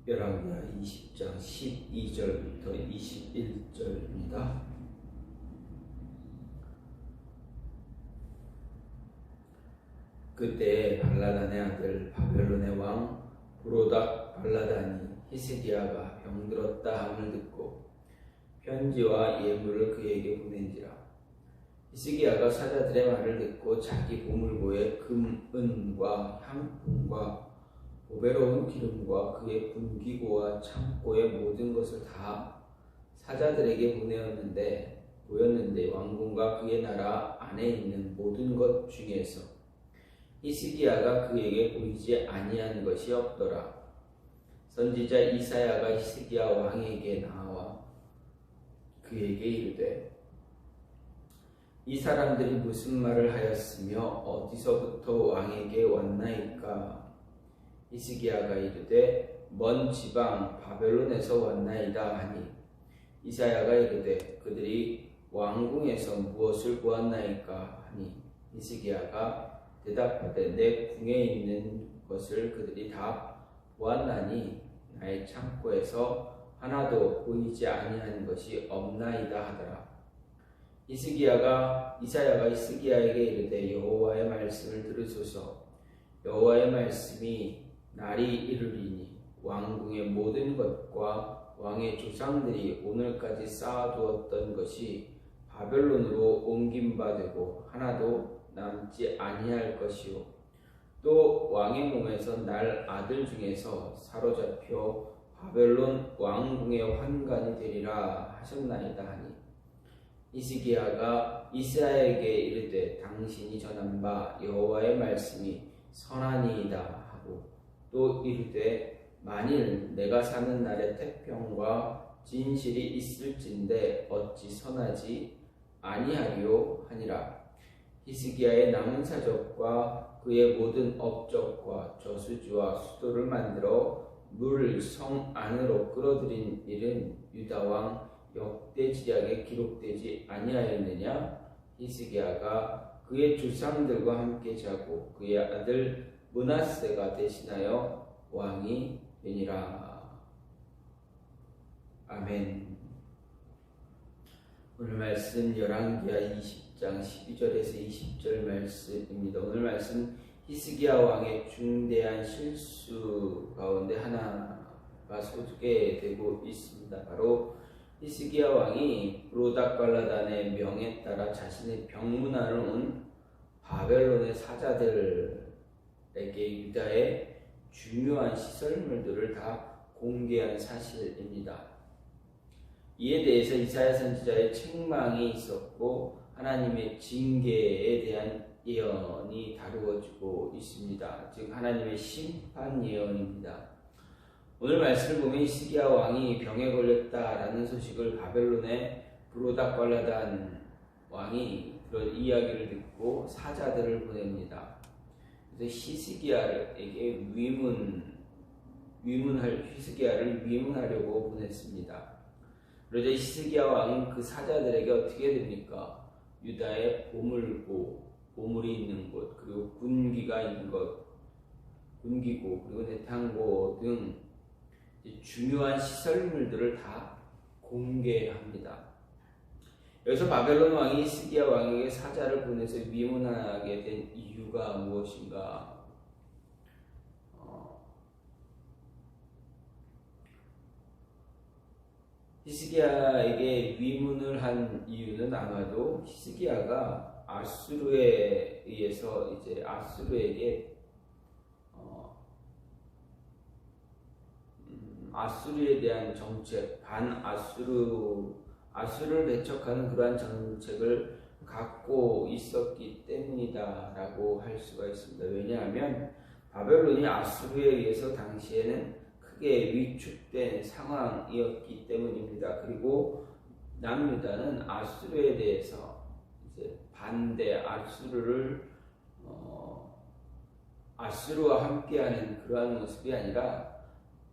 열왕기하 20장 12절부터 21절입니다. 그때 발라단의 아들 바벨론의 왕 브로닥 발라단이 히스기야가 병들었다 함을 듣고 편지와 예물을 그에게 보낸지라. 히스기야가 사자들의 말을 듣고 자기 보물고에 금, 은과 향품과 보배로운 기름과 그의 군기고와 창고의 모든 것을 다 사자들에게 보였는데 왕궁과 그의 나라 안에 있는 모든 것 중에서 히스기야가 그에게 보이지 아니한 것이 없더라. 선지자 이사야가 히스기야 왕에게 나와 그에게 이르되 이 사람들이 무슨 말을 하였으며 어디서부터 왕에게 왔나이까? 히스기야가 이르되 먼 지방 바벨론에서 왔나이다 하니 이사야가 이르되 그들이 왕궁에서 무엇을 보았나이까 하니 히스기야가 대답하되 내 궁에 있는 것을 그들이 다 보았나니 나의 창고에서 하나도 보이지 아니한 것이 없나이다 하더라. 이사야가 히스기야에게 이르되 여호와의 말씀을 들으소서. 여호와의 말씀이 날이 이르리니 왕궁의 모든 것과 왕의 조상들이 오늘까지 쌓아두었던 것이 바벨론으로 옮긴 바 되고 하나도 남지 아니할 것이요 또 왕의 몸에서 날 아들 중에서 사로잡혀 바벨론 왕궁의 환관이 되리라 하셨나이다 하니 히스기야가 이사야에게 이르되 당신이 전한 바 여호와의 말씀이 선하니이다 하고 또 이르되 만일 내가 사는 날에 태평과 진실이 있을진데 어찌 선하지 아니하리요 하니라. 히스기야의 남은 사적과 그의 모든 업적과 저수지와 수도를 만들어 물을 성 안으로 끌어들인 일은 유다 왕 역대지략에 기록되지 아니하였느냐? 히스기야가 그의 조상들과 함께 자고 그의 아들 므낫세가 대신하여 왕이 되니라. 아멘. 오늘 말씀 열왕기하 20장 12절에서 20절 말씀입니다. 오늘 말씀 히스기야 왕의 중대한 실수 가운데 하나가 소개되고 있습니다. 바로 히스기야 왕이 브로닥 발라단의 명에 따라 자신의 병문안을 온 바벨론의 사자들에게 유다의 중요한 시설물들을 다 공개한 사실입니다. 이에 대해서 이사야 선지자의 책망이 있었고 하나님의 징계에 대한 예언이 다루어지고 있습니다. 즉 하나님의 심판 예언입니다. 오늘 말씀을 보면 히스기야 왕이 병에 걸렸다라는 소식을 바벨론의 브로닥 발라단 왕이 그런 이야기를 듣고 사자들을 보냅니다. 그래서 히스기야를 위문하려고 보냈습니다. 그러자 히스기야 왕은 그 사자들에게 어떻게 됩니까? 유다의 보물이 있는 곳, 그리고 군기가 있는 곳, 군기고, 그리고 내탕고 등 중요한 시설물들을 다 공개합니다. 여기서 바벨론 왕이 히스기야 왕에게 사자를 보내서 위문하게 된 이유가 무엇인가? 히스기야에게 위문을 한 이유는 아마도 히스기야가 아수르에 의해서 이제 아수르에게 아수르에 대한 정책, 아수르를 배척하는 그러한 정책을 갖고 있었기 때문이다라고 할 수가 있습니다. 왜냐하면 바벨론이 아수르에 의해서 당시에는 크게 위축된 상황이었기 때문입니다. 그리고 남유다는 아수르에 대해서 이제 아수르와 함께하는 그러한 모습이 아니라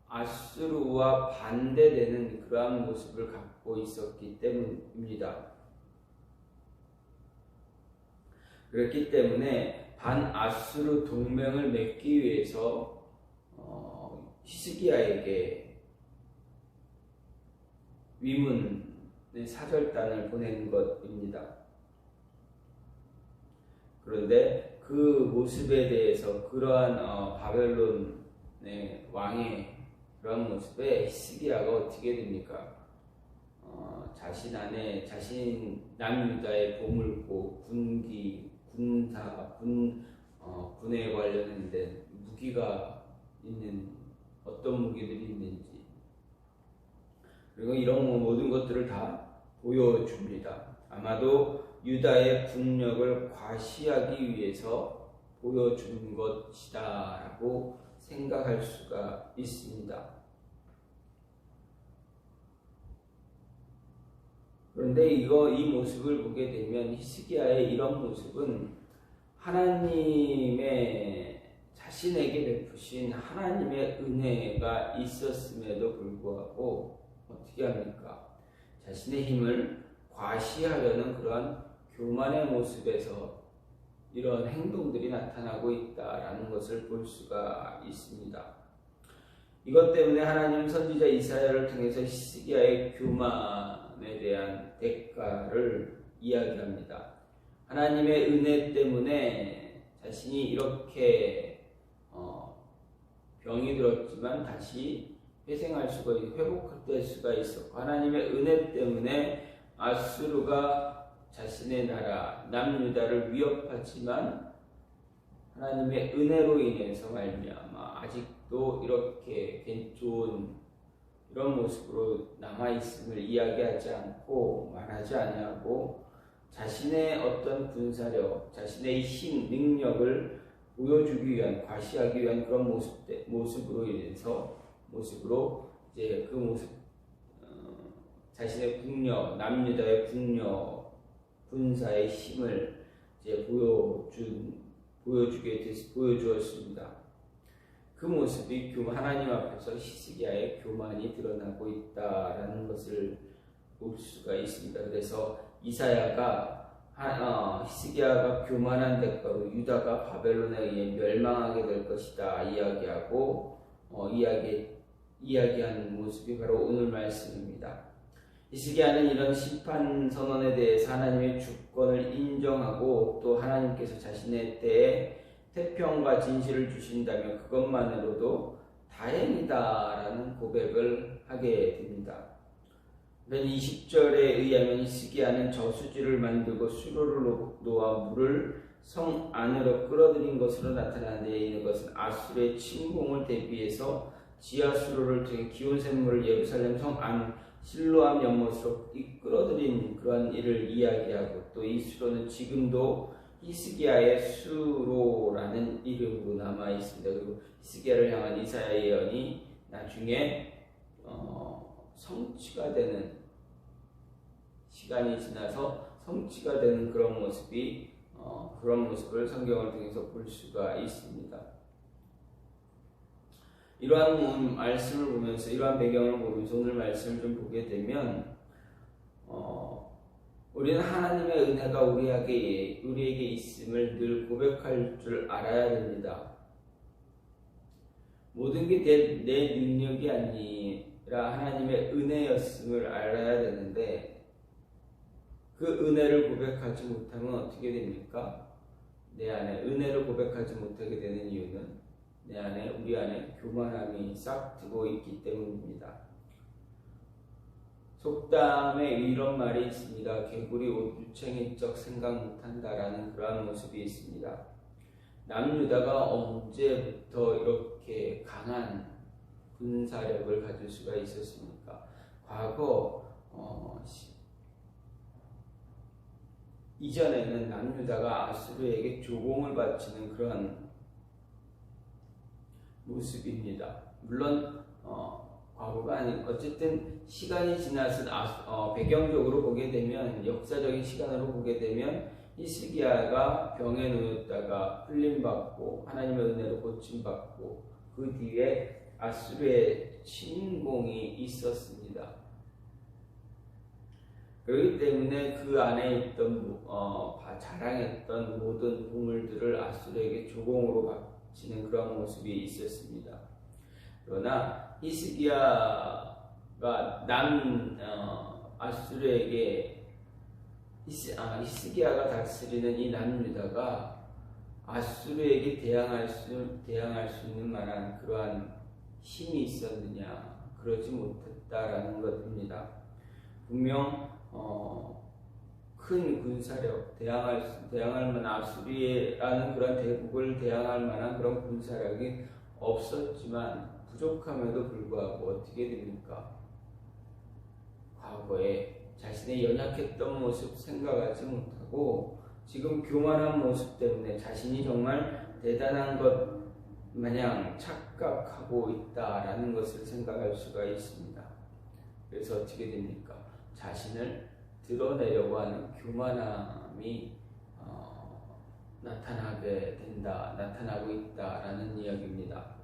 아수르와 반대되는 그러한 모습을 갖고 있었기 때문입니다. 그렇기 때문에 반아수르 동맹을 맺기 위해서 히스기야에게 위문의 사절단을 보낸 것입니다. 그런데 그 모습에 대해서 그러한 바벨론의 왕의 그런 모습에 히스기야가 어떻게 됩니까? 자신 안에 남유다의 보물고 군기, 군사, 군에 관련된 무기가 있는 어떤 무기들이 있는지, 그리고 이런 모든 것들을 다 보여줍니다. 아마도 유다의 국력을 과시하기 위해서 보여준 것이다 라고 생각할 수가 있습니다. 그런데 이 모습을 보게 되면 히스기야의 이런 모습은 자신에게 베푸신 하나님의 은혜가 있었음에도 불구하고 어떻게 합니까? 자신의 힘을 과시하려는 그러한 교만의 모습에서 이런 행동들이 나타나고 있다라는 것을 볼 수가 있습니다. 이것 때문에 하나님 선지자 이사야를 통해서 히스기야의 교만에 대한 대가를 이야기합니다. 하나님의 은혜 때문에 자신이 이렇게 병이 들었지만 다시 회복될 수가 있었고, 하나님의 은혜 때문에 아수르가 자신의 나라 남유다를 위협하지만 하나님의 은혜로 인해서 말미암아 아직도 이렇게 좋은 이런 모습으로 남아있음을 이야기하지 않고 말하지 아니하고 자신의 어떤 군사력, 자신의 힘, 능력을 보여주기 위한, 과시하기 위한 그런 모습으로 이제 그 모습, 자신의 국력, 남유다의 국력, 군사의 힘을 이제 보여주었습니다. 그 모습이 하나님 앞에서 히스기야의 교만이 드러나고 있다라는 것을 볼 수가 있습니다. 그래서 이사야가 히스기야가 교만한 대가로 유다가 바벨론에 의해 멸망하게 될 것이다 이야기하는 모습이 바로 오늘 말씀입니다. 히스기야는 이런 심판 선언에 대해서 하나님의 주권을 인정하고 또 하나님께서 자신의 때에 태평과 진실을 주신다면 그것만으로도 다행이다라는 고백을 하게 됩니다. 20절에 의하면 히스기야는 저수지를 만들고 수로를 놓아 물을 성 안으로 끌어들인 것으로 나타나는데, 이것은 아수르의 침공을 대비해서 지하 수로를 통해 기온샘물을 예루살렘 성 안 실로암 연못으로 끌어들인 그러한 일을 이야기하고, 또 이 수로는 지금도 히스기야의 수로라는 이름으로 남아 있습니다. 그리고 히스기야를 향한 이사야 예언이 나중에 성취가 되는, 시간이 지나서 성취가 되는 그런 모습을 성경을 통해서 볼 수가 있습니다. 이러한 말씀을 보면서, 이러한 배경을 보면서 오늘 말씀을 좀 보게 되면 우리는 하나님의 은혜가 우리에게 있음을 늘 고백할 줄 알아야 됩니다. 모든 게 내 능력이 아니라 하나님의 은혜였음을 알아야 되는데, 그 은혜를 고백하지 못하면 어떻게 됩니까? 내 안에 은혜를 고백하지 못하게 되는 이유는 우리 안에 교만함이 싹트고 있기 때문입니다. 속담에 이런 말이 있습니다. 개구리 옷 유챙이적 생각 못한다라는 그러한 모습이 있습니다. 남유다가 언제부터 이렇게 강한 군사력을 가질 수가 있었습니까? 과거 이전에는 남유다가 아수르에게 조공을 바치는 그런 모습입니다. 물론 과거가 아닌, 어쨌든 시간이 지나서 배경적으로 보게 되면, 역사적인 시간으로 보게 되면 히스기야가 병에 놓였다가 풀림받고 하나님의 은혜로 고침받고 그 뒤에 아수르의 침공이 있었습니다. 그렇기 때문에 그 안에 있던 자랑했던 모든 보물들을 아수르에게 조공으로 바치는 그런 모습이 있었습니다. 그러나 히스기야가 아수르에게 히스기야가 다스리는 이 남유다가 아수르에게 대항할 수 있는 만한 그러한 힘이 있었느냐? 그러지 못했다라는 것입니다. 분명 큰 군사력, 대항할 만한 아수리라는 그런 대국을 대항할 만한 그런 군사력이 없었지만 부족함에도 불구하고 어떻게 됩니까? 과거에 자신의 연약했던 모습 생각하지 못하고 지금 교만한 모습 때문에 자신이 정말 대단한 것 마냥 착각하고 있다라는 것을 생각할 수가 있습니다. 그래서 어떻게 됩니까? 자신을 드러내려고 하는 교만함이 나타나고 있다라는 이야기입니다.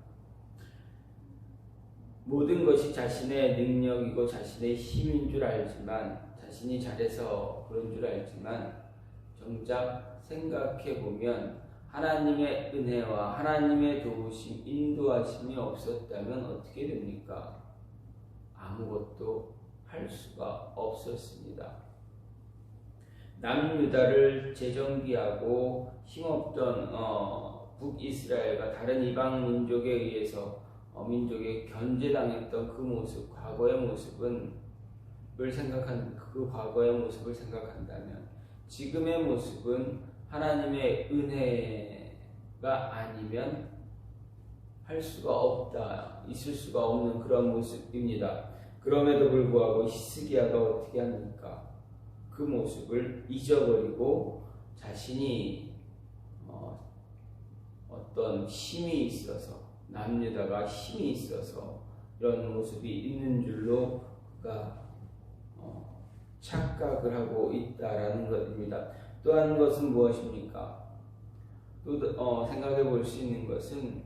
모든 것이 자신의 능력이고 자신의 힘인 줄 알지만, 자신이 잘해서 그런 줄 알지만, 정작 생각해 보면 하나님의 은혜와 하나님의 도우심, 인도하심이 없었다면 어떻게 됩니까? 아무것도 할 수가 없었습니다. 남유다를 재정비하고 힘없던 북이스라엘과 다른 이방 민족에 의해서 민족에 견제당했던 그 모습, 과거의 모습을 생각한다면 지금의 모습은 하나님의 은혜가 아니면 있을 수가 없는 그런 모습입니다. 그럼에도 불구하고 히스기야가 어떻게 합니까? 그 모습을 잊어버리고 자신이 어떤 힘이 있어서, 남유다가 힘이 있어서 이런 모습이 있는 줄로 그가 착각을 하고 있다라는 것입니다. 또 한 것은 무엇입니까? 또 생각해 볼 수 있는 것은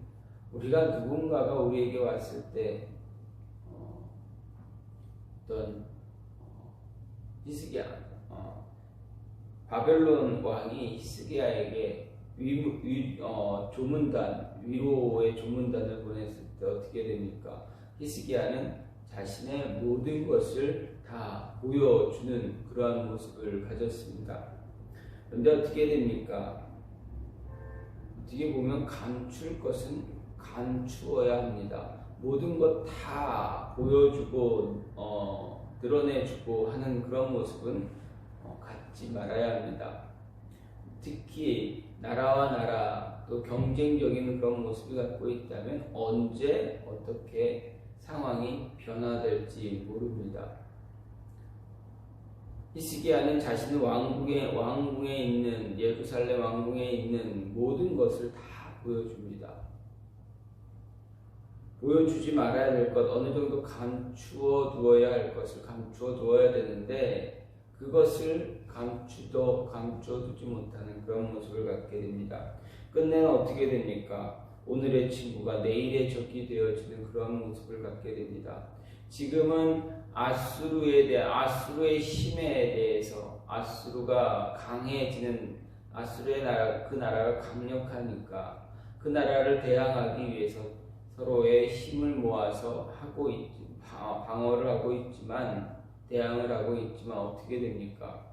우리가 누군가가 우리에게 왔을 때 어떤 히스기야, 바벨론 왕이 히스기야에게 위로의 조문단을 보냈을 때 어떻게 됩니까? 히스기야는 자신의 모든 것을 다 보여주는 그러한 모습을 가졌습니다. 그런데 어떻게 됩니까? 어떻게 보면 감출 것은 감추어야 합니다. 모든 것 다 보여주고 드러내주고 하는 그런 모습은 갖지 말아야 합니다. 특히 나라와 나라 또 경쟁적인 그런 모습을 갖고 있다면 언제 어떻게 상황이 변화될지 모릅니다. 히스기야는 자신의 왕궁에 있는 예루살렘 왕궁에 있는 모든 것을 다 보여줍니다. 보여주지 말아야 될 것, 어느 정도 감추어 두어야 할 것을 감추어 두어야 되는데 그것을 감춰두지 못하는 그런 모습을 갖게 됩니다. 끝내는 어떻게 됩니까? 오늘의 친구가 내일의 적이 되어지는 그런 모습을 갖게 됩니다. 지금은 아수르의 힘에 대해서 아수르가 강해지는 아수르의 나라, 그 나라가 강력하니까 그 나라를 대항하기 위해서 서로의 힘을 모아서 방어를 하고 있지만, 대항을 하고 있지만 어떻게 됩니까?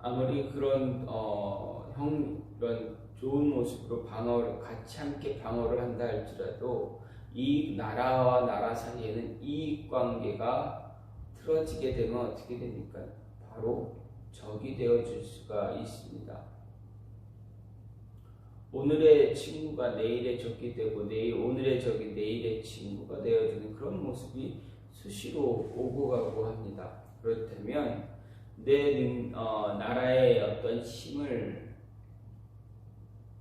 아무리 그런 이런 좋은 모습으로 같이 함께 방어를 한다 할지라도 이 나라와 나라 사이에는 이익 관계가 틀어지게 되면 어떻게 됩니까? 바로 적이 되어질 수가 있습니다. 오늘의 친구가 내일의 적이 되고 오늘의 적이 내일의 친구가 되어지는 그런 모습이 수시로 오고 가고 합니다. 그렇다면 나라의 어떤 힘을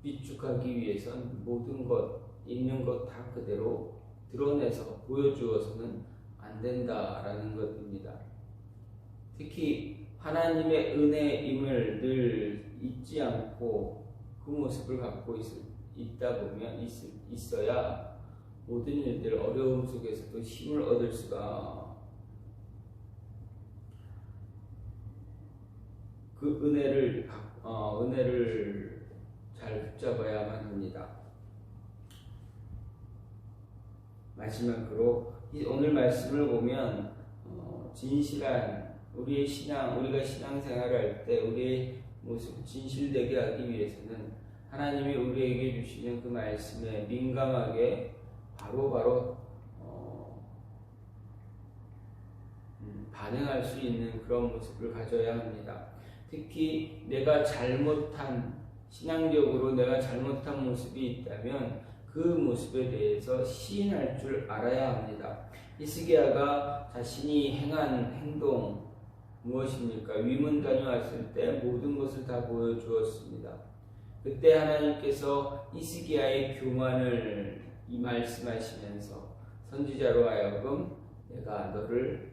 비축하기 위해선 모든 것, 있는 것 다 그대로 드러내서 보여주어서는 안 된다라는 것입니다. 특히 하나님의 은혜임을 늘 잊지 않고 그 모습을 갖고 있다 보면 있어야 모든 일들 어려움 속에서도 힘을 얻을 수가, 그 은혜를 잘 붙잡아야만 합니다. 마지막으로 오늘 말씀을 보면 진실한 우리의 우리가 신앙생활을 할 때 우리의 모습 진실되게 하기 위해서는 하나님이 우리에게 주시는 그 말씀에 민감하게 바로바로 반응할 수 있는 그런 모습을 가져야 합니다. 특히 신앙적으로 내가 잘못한 모습이 있다면 그 모습에 대해서 시인할 줄 알아야 합니다. 히스기야가 자신이 행한 행동 무엇입니까? 위문 다녀왔을 때 모든 것을 다 보여주었습니다. 그때 하나님께서 히스기야의 교만을 말씀하시면서 선지자로 하여금 내가 너를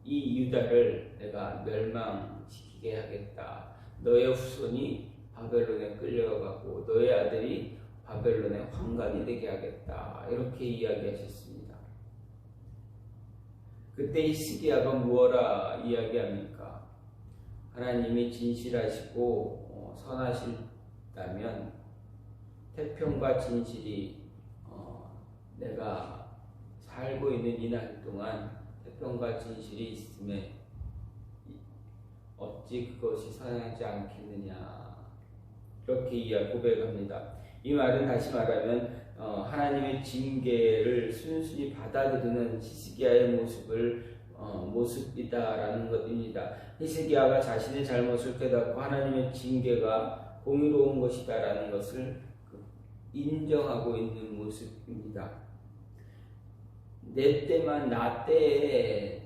이 유다를 내가 멸망시키게 하겠다. 너의 후손이 바벨론에 끌려가고 너의 아들이 바벨론의 황관이 되게 하겠다. 이렇게 이야기하셨습니다. 그때 히스기야가 무엇라 이야기합니까? 하나님이 진실하시고 선하시다면 태평과 진실이 내가 살고 있는 이 날 동안 태평과 진실이 있음에 어찌 그것이 선하지 않겠느냐, 그렇게 고백합니다. 이 말은 다시 말하면 하나님의 징계를 순순히 받아들이는 히스기야의 모습이다라는 것입니다. 히스기야가 자신의 잘못을 깨닫고 하나님의 징계가 공의로운 것이다라는 것을 인정하고 있는 모습입니다. 나 때에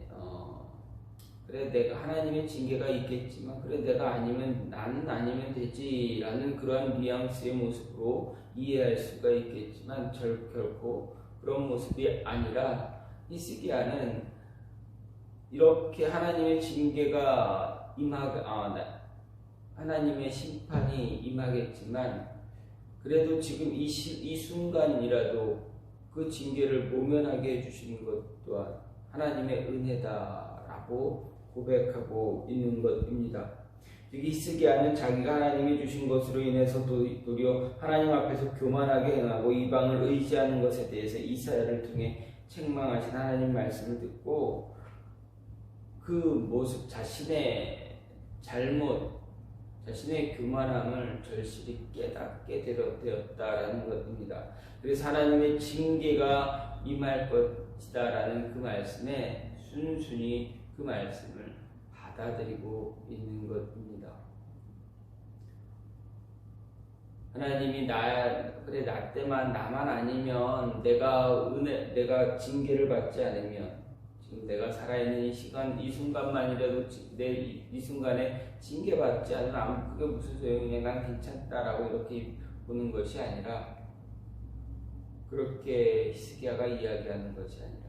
그래 내가 하나님의 징계가 있겠지만 그래 나는 아니면 되지라는 그러한 뉘앙스의 모습으로 이해할 수가 있겠지만 결코 그런 모습이 아니라 히스기야는 이렇게 하나님의 징계가 하나님의 심판이 임하겠지만 그래도 지금 이 순간이라도 그 징계를 모면하게 해주시는 것 또한 하나님의 은혜다라고 고백하고 있는 것입니다. 즉 히스기야는 자기가 하나님이 주신 것으로 인해서 도리어 하나님 앞에서 교만하게 행하고 이방을 의지하는 것에 대해서 이사야를 통해 책망하신 하나님 말씀을 듣고 그 모습, 자신의 잘못, 자신의 교만함을 절실히 깨닫게 되었다라는 것입니다. 그래서 하나님의 징계가 임할 것이다라는 그 말씀에 순순히 그 말씀을 받아들이고 있는 것입니다. 하나님이 나 때만 나만 아니면 내가 징계를 받지 않으면 지금 내가 살아있는 이 순간만이라도 이 순간에 징계받지 않으면 그게 무슨 소용이냐, 난 괜찮다라고 이렇게 보는 것이 아니라 그렇게 히스기야가 이야기하는 것이 아니라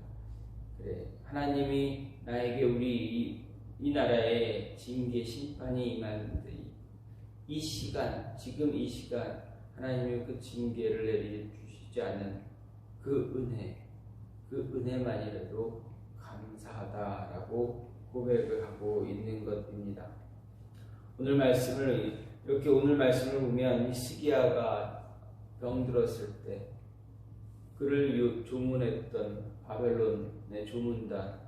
그래 하나님이 나에게 우리 이 나라에 징계 심판이 임하는데 지금 이 시간 하나님이 그 징계를 내려주시지 않은 그 은혜만이라도 감사하다라고 고백을 하고 있는 것입니다. 오늘 말씀을 보면 히스기야가 병들었을 때 그를 조문했던 바벨론의 조문단,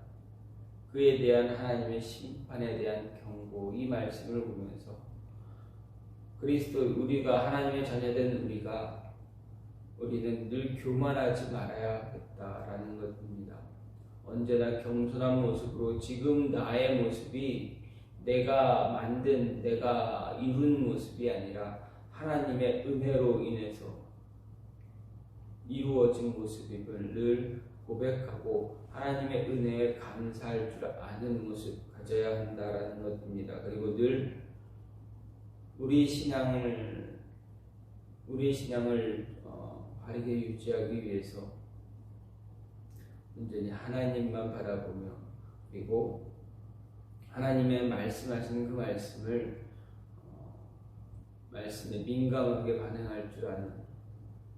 그에 대한 하나님의 심판에 대한 경고, 이 말씀을 보면서 우리가 하나님의 자녀된 우리는 늘 교만하지 말아야겠다라는 것입니다. 언제나 겸손한 모습으로 지금 나의 모습이 내가 이룬 모습이 아니라 하나님의 은혜로 인해서 이루어진 모습임을 늘 고백하고 하나님의 은혜에 감사할 줄 아는 모습 가져야 한다라는 것입니다. 그리고 늘 우리의 신앙을 바르게 유지하기 위해서 온전히 하나님만 바라보며 그리고 하나님의 말씀하시는 그 말씀에 민감하게 반응할 줄 아는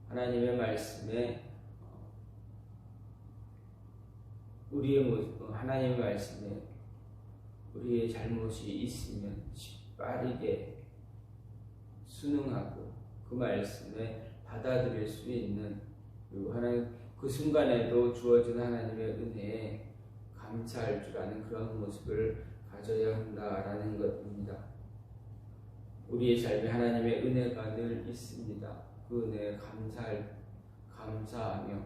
하나님의 말씀에 하나님의 말씀에 우리의 잘못이 있으면 빠르게 순응하고 그 말씀에 받아들일 수 있는, 그리고 그 순간에도 주어진 하나님의 은혜에 감사할 줄 아는 그런 모습을 가져야 한다라는 것입니다. 우리의 삶에 하나님의 은혜가 늘 있습니다. 그 은혜에 감사하며,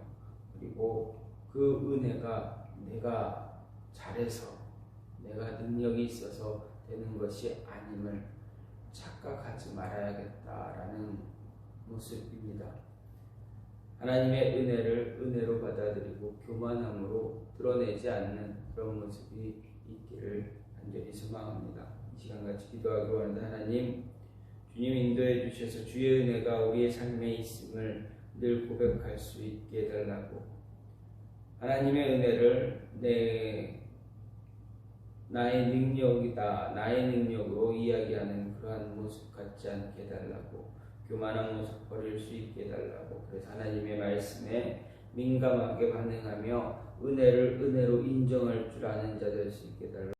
그리고 그 은혜가 내가 잘해서, 내가 능력이 있어서 되는 것이 아님을 착각하지 말아야겠다라는 모습입니다. 하나님의 은혜를 은혜로 받아들이고 교만함으로 드러내지 않는 그런 모습이 있기를 간절히 소망합니다. 이 시간 같이 기도하기로 하는데, 하나님, 주님 인도해 주셔서 주의 은혜가 우리의 삶에 있음을 늘 고백할 수 있게 해달라고, 하나님의 은혜를 나의 능력이다, 나의 능력으로 이야기하는 그러한 모습 같지 않게 해달라고, 교만한 모습 버릴 수 있게 해달라고, 그래서 하나님의 말씀에 민감하게 반응하며 은혜를 은혜로 인정할 줄 아는 자 될 수 있게 해달라고,